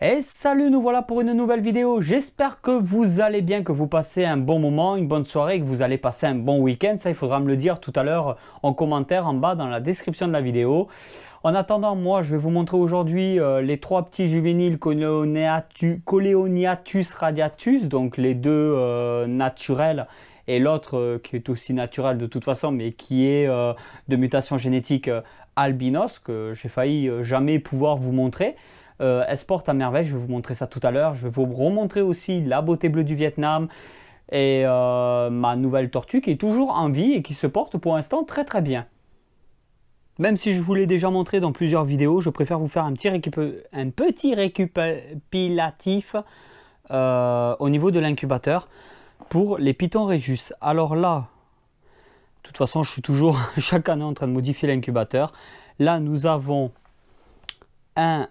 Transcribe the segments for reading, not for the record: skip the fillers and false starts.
Et salut, nous voilà pour une nouvelle vidéo. J'espère que vous allez bien, que vous passez un bon moment, une bonne soirée, que vous allez passer un bon week-end. Ça, il faudra me le dire tout à l'heure en commentaire en bas dans la description de la vidéo. En attendant, moi, je vais vous montrer aujourd'hui les trois petits juvéniles Coleoniatus radiatus, donc les deux naturels et l'autre qui est aussi naturel de toute façon, mais qui est de mutation génétique albinos, que j'ai failli jamais pouvoir vous montrer. Elle se porte à merveille, je vais vous montrer ça tout à l'heure. Je vais vous remontrer aussi la beauté bleue du Vietnam et ma nouvelle tortue qui est toujours en vie et qui se porte pour l'instant très très bien. Même si je vous l'ai déjà montré dans plusieurs vidéos, je préfère vous faire un petit récapitulatif au niveau de l'incubateur pour les Python Rhésus. Alors là, de toute façon, je suis toujours chaque année en train de modifier l'incubateur. Là, nous avons un...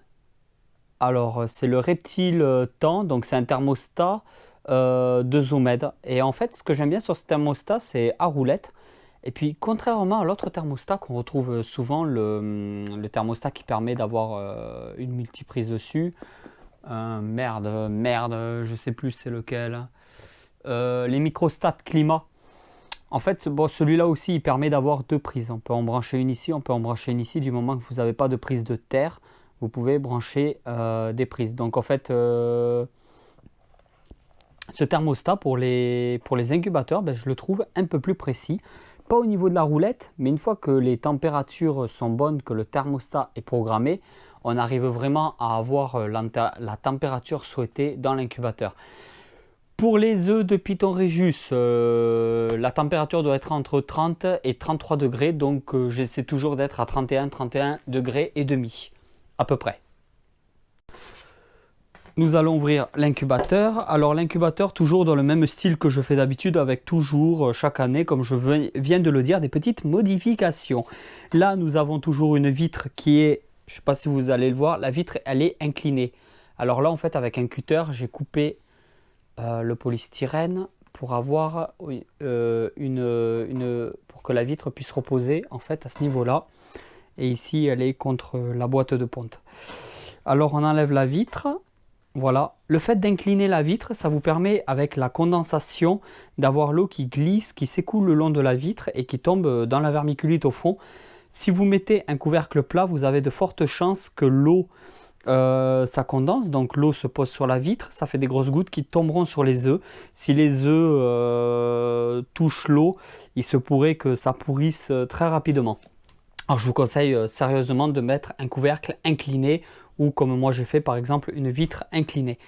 Alors, c'est le reptile temps, donc c'est un thermostat de Zomed. Et en fait, ce que j'aime bien sur ce thermostat, c'est à roulette. Et puis, contrairement à l'autre thermostat qu'on retrouve souvent, le thermostat qui permet d'avoir une multiprise dessus. Merde, je sais plus c'est lequel. Les microstats climat. En fait, bon, celui-là aussi, il permet d'avoir deux prises. On peut en brancher une ici, on peut en brancher une ici. Du moment que vous n'avez pas de prise de terre, vous pouvez brancher des prises. Donc, en fait, ce thermostat pour les incubateurs, ben, je le trouve un peu plus précis. Pas au niveau de la roulette, mais une fois que les températures sont bonnes, que le thermostat est programmé, on arrive vraiment à avoir la température souhaitée dans l'incubateur. Pour les œufs de Python Rhésus, la température doit être entre 30 et 33 degrés, donc j'essaie toujours d'être à 31 degrés et demi, à peu près. Nous allons ouvrir l'incubateur. Alors l'incubateur toujours dans le même style que je fais d'habitude, avec toujours chaque année, comme je viens de le dire, des petites modifications. Là nous avons toujours une vitre qui est, je ne sais pas si vous allez le voir, la vitre elle est inclinée. Alors là en fait avec un cutter j'ai coupé le polystyrène pour avoir pour que la vitre puisse reposer en fait à ce niveau là. Et ici elle est contre la boîte de ponte. Alors on enlève la vitre. Voilà, le fait d'incliner la vitre, ça vous permet avec la condensation d'avoir l'eau qui glisse, qui s'écoule le long de la vitre et qui tombe dans la vermiculite au fond. Si vous mettez un couvercle plat, vous avez de fortes chances que l'eau, ça condense, donc l'eau se pose sur la vitre, ça fait des grosses gouttes qui tomberont sur les œufs. Si les œufs touchent l'eau, il se pourrait que ça pourrisse très rapidement. Alors je vous conseille sérieusement de mettre un couvercle incliné ou comme moi j'ai fait par exemple une vitre inclinée.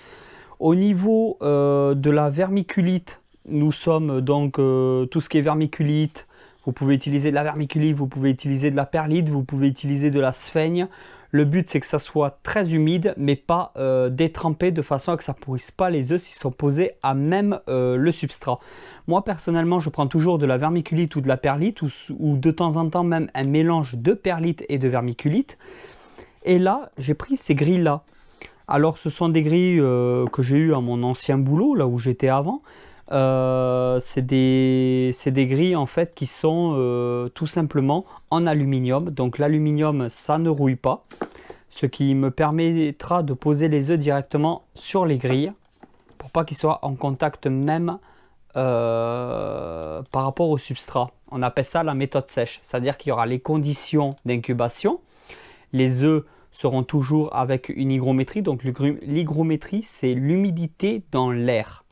Au niveau de la vermiculite, nous sommes donc tout ce qui est vermiculite. Vous pouvez utiliser de la vermiculite, vous pouvez utiliser de la perlite, vous pouvez utiliser de la sphaigne. Le but c'est que ça soit très humide mais pas détrempé de façon à que ça ne pourrisse pas les œufs s'ils sont posés à même le substrat. Moi personnellement je prends toujours de la vermiculite ou de la perlite ou de temps en temps même un mélange de perlite et de vermiculite. Et là, j'ai pris ces grilles-là. Alors, ce sont des grilles que j'ai eues à mon ancien boulot, là où j'étais avant. C'est des grilles, en fait, qui sont tout simplement en aluminium. Donc, l'aluminium, ça ne rouille pas. Ce qui me permettra de poser les œufs directement sur les grilles. Pour pas qu'ils soient en contact même par rapport au substrat. On appelle ça la méthode sèche. C'est-à-dire qu'il y aura les conditions d'incubation. Les œufs seront toujours avec une hygrométrie. Donc l'hygrométrie, c'est l'humidité dans l'air.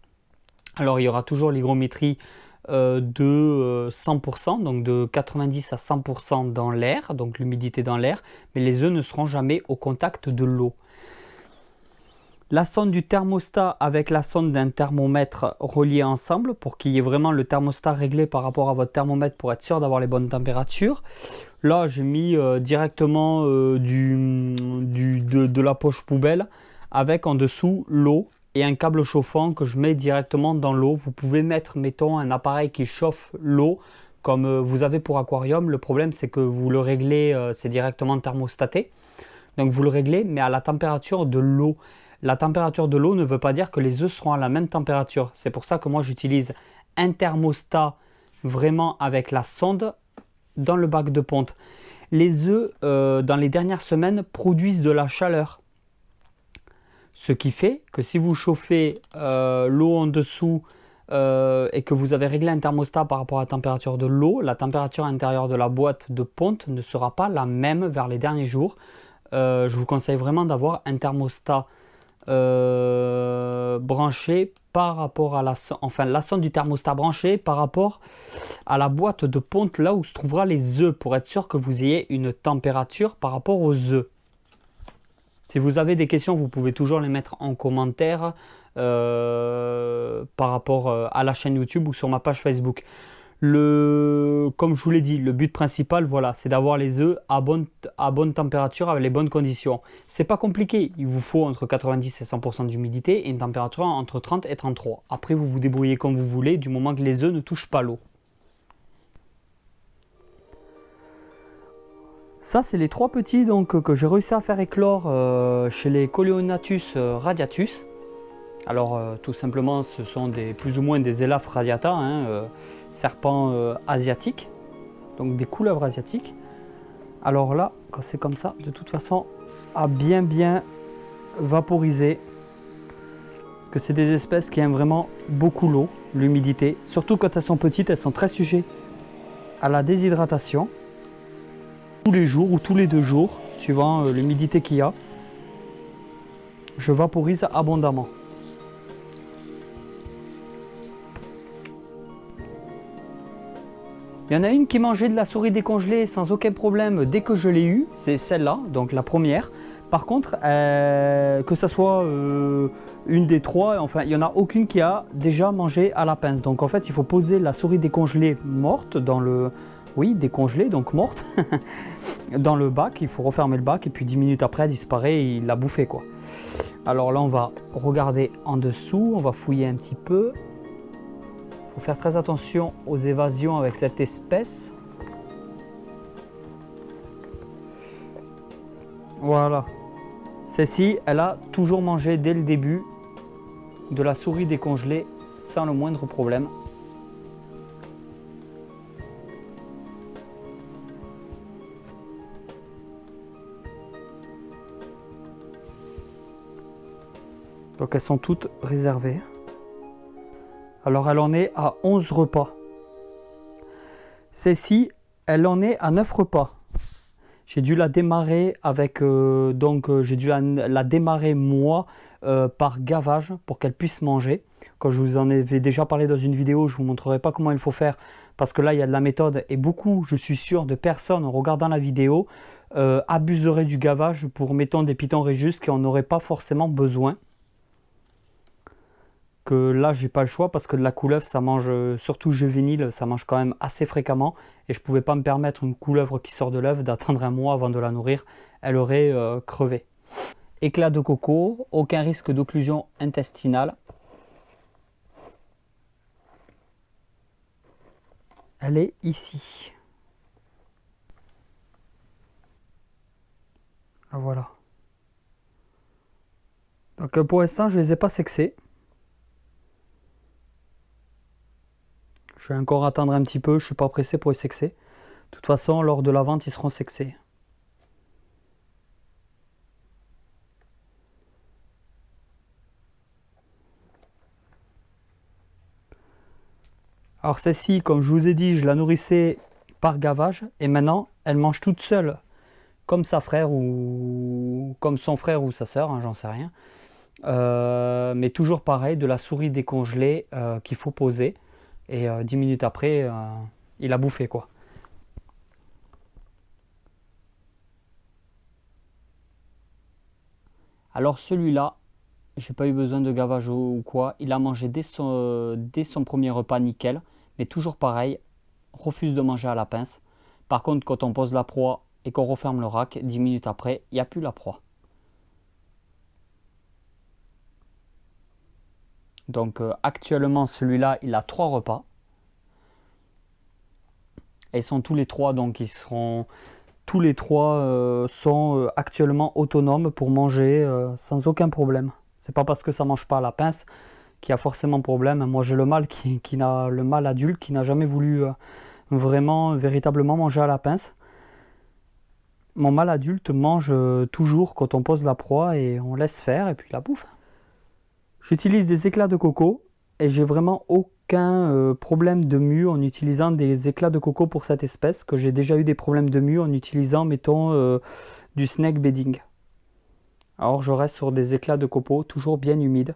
Alors il y aura toujours l'hygrométrie de 100%, donc de 90 à 100% dans l'air, donc l'humidité dans l'air, mais les œufs ne seront jamais au contact de l'eau. La sonde du thermostat avec la sonde d'un thermomètre reliés ensemble pour qu'il y ait vraiment le thermostat réglé par rapport à votre thermomètre pour être sûr d'avoir les bonnes températures. Là, j'ai mis directement de la poche poubelle avec en dessous l'eau et un câble chauffant que je mets directement dans l'eau. Vous pouvez mettre, mettons, un appareil qui chauffe l'eau comme vous avez pour aquarium. Le problème, c'est que vous le réglez, c'est directement thermostaté. Donc, vous le réglez, mais à la température de l'eau. La température de l'eau ne veut pas dire que les œufs seront à la même température. C'est pour ça que moi, j'utilise un thermostat vraiment avec la sonde dans le bac de ponte. Les œufs, dans les dernières semaines, produisent de la chaleur. Ce qui fait que si vous chauffez l'eau en dessous et que vous avez réglé un thermostat par rapport à la température de l'eau, la température intérieure de la boîte de ponte ne sera pas la même vers les derniers jours. Je vous conseille vraiment d'avoir un thermostat branché par rapport à la sonde du thermostat branché par rapport à la boîte de ponte là où se trouvera les œufs pour être sûr que vous ayez une température par rapport aux œufs. Si vous avez des questions, vous pouvez toujours les mettre en commentaire par rapport à la chaîne YouTube ou sur ma page Facebook. Comme je vous l'ai dit, le but principal, voilà, c'est d'avoir les œufs à bonne température avec les bonnes conditions. C'est pas compliqué, il vous faut entre 90 et 100% d'humidité et une température entre 30 et 33. Après, vous vous débrouillez comme vous voulez du moment que les œufs ne touchent pas l'eau. Ça, c'est les 3 petits donc, que j'ai réussi à faire éclore chez les Coleonatus radiatus. Alors, tout simplement, ce sont plus ou moins des Elaphes radiata, serpents asiatiques, donc des couleuvres asiatiques. Alors là, quand c'est comme ça, de toute façon, à bien vaporiser. Parce que c'est des espèces qui aiment vraiment beaucoup l'eau, l'humidité. Surtout quand elles sont petites, elles sont très sujettes à la déshydratation. Tous les jours ou tous les 2 jours, suivant l'humidité qu'il y a, je vaporise abondamment. Il y en a une qui mangeait de la souris décongelée sans aucun problème dès que je l'ai eue, c'est celle-là, donc la première. Par contre, que ce soit une des 3, enfin il n'y en a aucune qui a déjà mangé à la pince. Donc en fait, il faut poser la souris décongelée morte dans le... Oui, décongelée, donc morte, dans le bac. Il faut refermer le bac et puis 10 minutes après, elle disparaît et il l'a bouffé, quoi. Alors là, on va regarder en dessous, on va fouiller un petit peu. Il faut faire très attention aux évasions avec cette espèce. Voilà. Celle-ci, elle a toujours mangé dès le début de la souris décongelée sans le moindre problème. Donc elles sont toutes réservées. Alors elle en est à 11 repas. Celle-ci, elle en est à 9 repas. J'ai dû la démarrer avec j'ai dû la démarrer moi par gavage pour qu'elle puisse manger. Quand je vous en avais déjà parlé dans une vidéo, je ne vous montrerai pas comment il faut faire parce que là il y a de la méthode et beaucoup, je suis sûr, de personnes en regardant la vidéo abuseraient du gavage pour, mettons, des pitons Régis qui en auraient pas forcément besoin. Que là j'ai pas le choix parce que de la couleuvre ça mange, surtout juvénile, ça mange quand même assez fréquemment et je pouvais pas me permettre une couleuvre qui sort de l'œuf d'attendre un mois avant de la nourrir, elle aurait crevé. Éclat de coco, aucun risque d'occlusion intestinale. Elle est ici. Voilà. Donc pour l'instant je les ai pas sexés. Je vais encore attendre un petit peu, je ne suis pas pressé pour les sexer. De toute façon, lors de la vente, ils seront sexés. Alors celle-ci, comme je vous ai dit, je la nourrissais par gavage. Et maintenant, elle mange toute seule, comme sa frère ou comme son frère ou sa sœur, hein, j'en sais rien. Mais toujours pareil, de la souris décongelée qu'il faut poser. Et 10 minutes après, il a bouffé, quoi. Alors celui-là, j'ai pas eu besoin de gavage ou quoi. Il a mangé dès son premier repas nickel. Mais toujours pareil, refuse de manger à la pince. Par contre, quand on pose la proie et qu'on referme le rack, 10 minutes après, il n'y a plus la proie. Donc actuellement, celui-là, il a 3 repas. Et ils sont tous les 3, donc ils seront... Tous les 3 sont actuellement autonomes pour manger sans aucun problème. C'est pas parce que ça mange pas à la pince qu'il y a forcément problème. Moi j'ai le mâle qui n'a le mâle adulte qui n'a jamais voulu véritablement manger à la pince. mon mâle adulte mange toujours quand on pose la proie et on laisse faire et puis il la bouffe. J'utilise des éclats de coco et j'ai vraiment aucun problème de mue en utilisant des éclats de coco pour cette espèce, que j'ai déjà eu des problèmes de mue en utilisant, mettons, du snake bedding. Alors je reste sur des éclats de coco, toujours bien humides.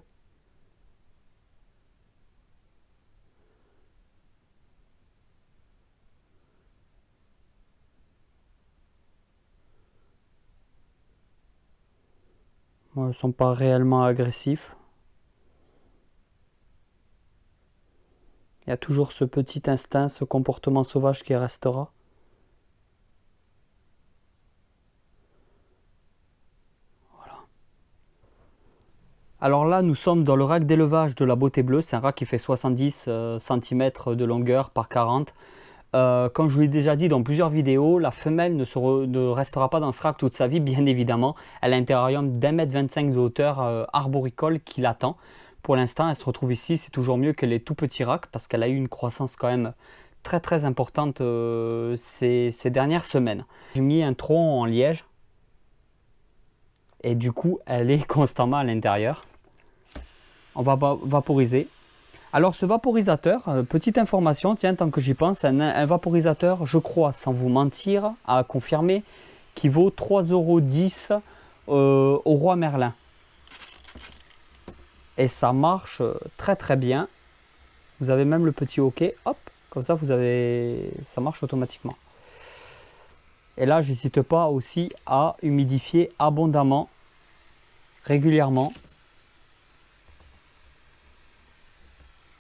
Ils ne sont pas réellement agressifs. Il y a toujours ce petit instinct, ce comportement sauvage qui restera. Voilà. Alors là, nous sommes dans le rack d'élevage de la beauté bleue. C'est un rack qui fait 70 cm de longueur par 40. Comme je vous l'ai déjà dit dans plusieurs vidéos, la femelle ne restera pas dans ce rack toute sa vie, bien évidemment. Elle a un terrarium d'1,25 m de hauteur arboricole qui l'attend. Pour l'instant, elle se retrouve ici. C'est toujours mieux que les tout petits racks parce qu'elle a eu une croissance quand même très très importante ces dernières semaines. J'ai mis un tronc en liège et du coup, elle est constamment à l'intérieur. On va vaporiser. Alors ce vaporisateur, petite information, tiens, tant que j'y pense, un vaporisateur, je crois, sans vous mentir, à confirmer, qui vaut 3,10 € au Roi Merlin. Et ça marche très très bien. Vous avez même le petit OK, hop, comme ça ça marche automatiquement. Et là, j'hésite pas aussi à humidifier abondamment, régulièrement.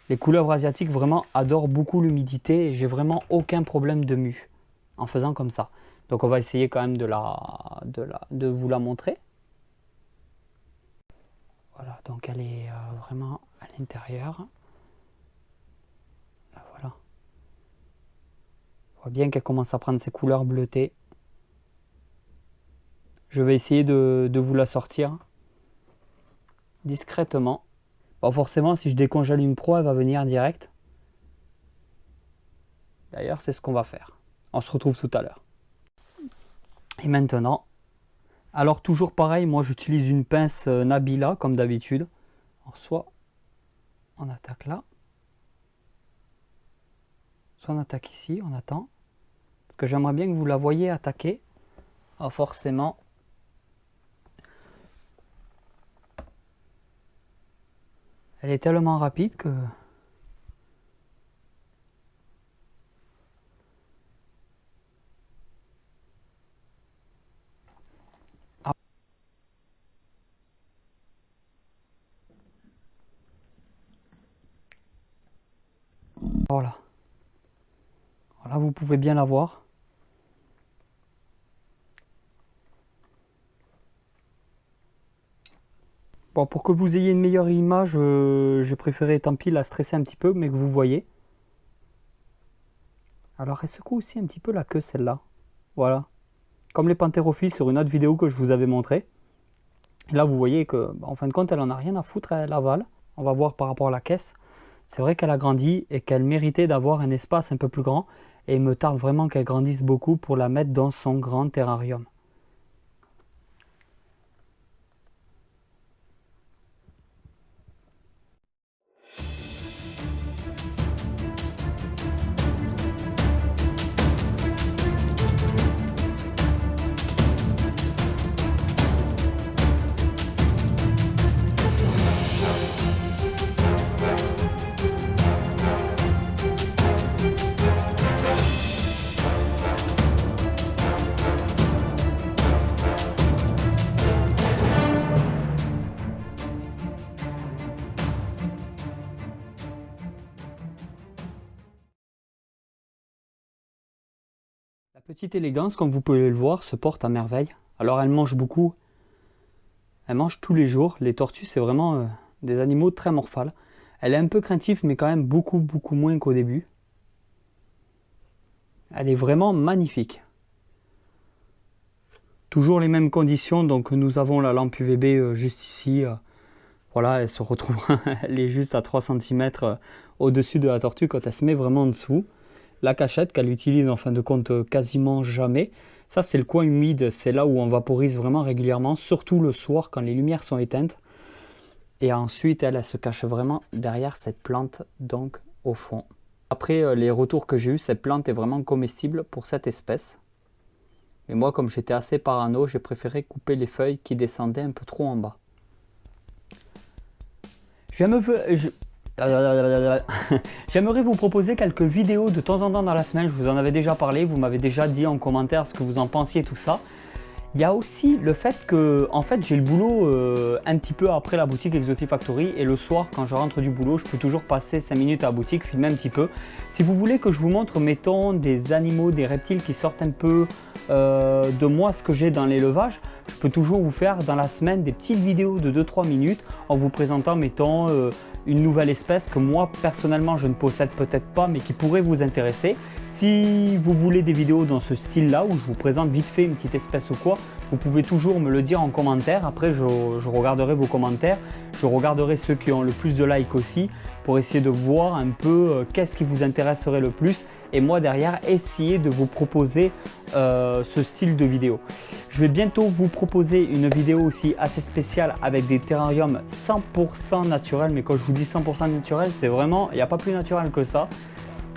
Les couleuvres asiatiques vraiment adorent beaucoup l'humidité et j'ai vraiment aucun problème de mue en faisant comme ça. Donc on va essayer quand même de vous la montrer. Voilà, donc elle est vraiment à l'intérieur. Là, voilà. On voit bien qu'elle commence à prendre ses couleurs bleutées. Je vais essayer de vous la sortir discrètement. Bon, forcément, si je décongèle une proie, elle va venir direct. D'ailleurs, c'est ce qu'on va faire. On se retrouve tout à l'heure. Et maintenant, alors toujours pareil, moi j'utilise une pince Nabila comme d'habitude. Soit on attaque là, soit on attaque ici, on attend. Parce que j'aimerais bien que vous la voyiez attaquer. Alors forcément, elle est tellement rapide que... Ah. Voilà. Voilà, vous pouvez bien la voir. Bon, pour que vous ayez une meilleure image, j'ai préféré, tant pis, la stresser un petit peu, mais que vous voyez. Alors, elle secoue aussi un petit peu la queue, celle-là. Voilà. Comme les panthérophiles sur une autre vidéo que je vous avais montré. Et là, vous voyez que, en fin de compte, elle en a rien à foutre, elle avale. On va voir par rapport à la caisse. C'est vrai qu'elle a grandi et qu'elle méritait d'avoir un espace un peu plus grand. Et il me tarde vraiment qu'elle grandisse beaucoup pour la mettre dans son grand terrarium. La petite élégance, comme vous pouvez le voir, se porte à merveille. Alors elle mange beaucoup. Elle mange tous les jours. Les tortues, c'est vraiment des animaux très morphales. Elle est un peu craintive, mais quand même beaucoup moins qu'au début. Elle est vraiment magnifique. Toujours les mêmes conditions, donc nous avons la lampe UVB juste ici. Voilà, elle se retrouve, elle est juste à 3 cm au-dessus de la tortue quand elle se met vraiment en dessous. La cachette qu'elle utilise en fin de compte quasiment jamais. Ça, c'est le coin humide, c'est là où on vaporise vraiment régulièrement, surtout le soir quand les lumières sont éteintes. Et ensuite, elle se cache vraiment derrière cette plante, donc au fond. Après les retours que j'ai eu, cette plante est vraiment comestible pour cette espèce. Mais moi, comme j'étais assez parano, j'ai préféré couper les feuilles qui descendaient un peu trop en bas. J'aimerais vous proposer quelques vidéos de temps en temps dans la semaine. Je vous en avais déjà parlé, vous m'avez déjà dit en commentaire ce que vous en pensiez, tout ça. Il y a aussi le fait que en fait, j'ai le boulot un petit peu après la boutique Exotifactory, et le soir quand je rentre du boulot, je peux toujours passer 5 minutes à la boutique, filmer un petit peu. Si vous voulez que je vous montre, mettons, des animaux, des reptiles qui sortent un peu de moi, ce que j'ai dans l'élevage, je peux toujours vous faire dans la semaine des petites vidéos de 2-3 minutes en vous présentant, mettons, une nouvelle espèce que moi personnellement je ne possède peut-être pas, mais qui pourrait vous intéresser. Si vous voulez des vidéos dans ce style là où je vous présente vite fait une petite espèce ou quoi, vous pouvez toujours me le dire en commentaire. Après je regarderai vos commentaires, je regarderai ceux qui ont le plus de likes aussi, pour essayer de voir un peu qu'est-ce qui vous intéresserait le plus, et moi derrière essayer de vous proposer ce style de vidéo. Je vais bientôt vous proposer une vidéo aussi assez spéciale avec des terrariums 100% naturels, mais quand je vous dis 100% naturel, c'est vraiment, il n'y a pas plus naturel que ça.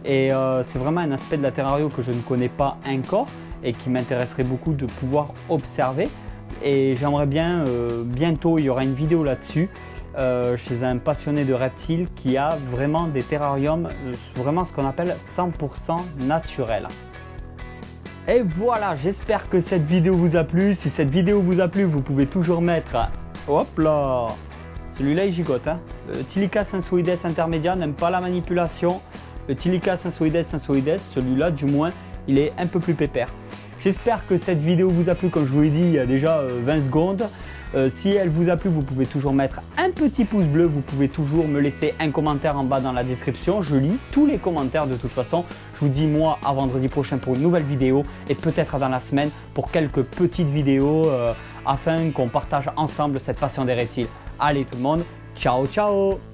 Et c'est vraiment un aspect de la terrario que je ne connais pas encore et qui m'intéresserait beaucoup de pouvoir observer. Et j'aimerais bien, bientôt il y aura une vidéo là-dessus, chez un passionné de reptiles qui a vraiment des terrariums, vraiment ce qu'on appelle 100% naturel. Et voilà, j'espère que cette vidéo vous a plu. Si cette vidéo vous a plu, vous pouvez toujours mettre, hop là, celui-là il gigote, hein. Le Tilica sensoides intermédiaire n'aime pas la manipulation. Le Tilica sensoides, celui-là du moins, il est un peu plus pépère. J'espère que cette vidéo vous a plu, comme je vous l'ai dit il y a déjà 20 secondes. Si elle vous a plu, vous pouvez toujours mettre un petit pouce bleu, vous pouvez toujours me laisser un commentaire en bas dans la description. Je lis tous les commentaires de toute façon. Je vous dis moi à vendredi prochain pour une nouvelle vidéo, et peut-être dans la semaine pour quelques petites vidéos afin qu'on partage ensemble cette passion des reptiles. Allez tout le monde, ciao ciao!